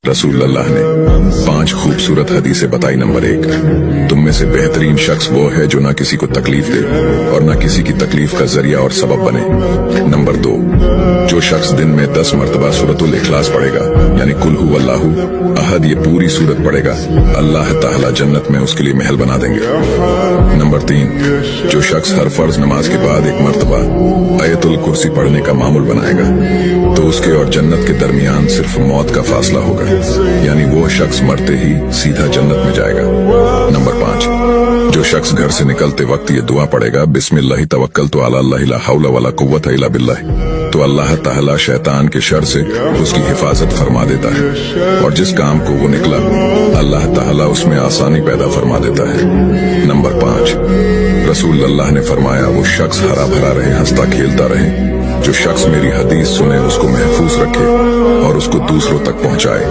रसूल अल्लाह ने 5 खूबसूरत हदीसें बताई। नंबर 1, तुम में से बेहतरीन शख्स वो है जो ना किसी को तकलीफ दे और ना किसी की तकलीफ का जरिया और सबब बने। नंबर 2, जो शख्स दिन में 10 मरतबा सूरतुल इखलास पढ़ेगा, यानी कुल हु अल्लाहु अहद, ये पूरी सूरत पढ़ेगा, अल्लाह ताला जन्नत में उसके लिए महल बना देंगे। नंबर 3, जो शख्स हर फर्ज नमाज के बाद 1 मरतबा आयतुल कुर्सी पढ़ने का मामूल बनाएगा, तो उसके और जन्नत के दरमियान सिर्फ मौत का फासला होगा, यानी वो शख्स मरते ही सीधा जन्नत में जाएगा। नंबर 5, जो शख्स घर से निकलते वक्त ये दुआ पढ़ेगा, बिस्मिल्लाहि तवक्कलतु अला अल्लाह ला हौला वला कुव्वता इल्ला बिल्लाह, तो अल्लाह ताला शैतान के शर से उसकी हिफाजत फरमा देता है और जिस काम को वो निकला अल्लाह ताला उसमें आसानी पैदा फरमा देता है। नंबर 5, रसूल अल्लाह ने फरमाया, वो शख्स हरा भरा रहे, हंसता खेलता रहे। जो शख्स मेरी हदीस सुने उसको महफूज रखे और उसको दूसरों तक पहुंचाए।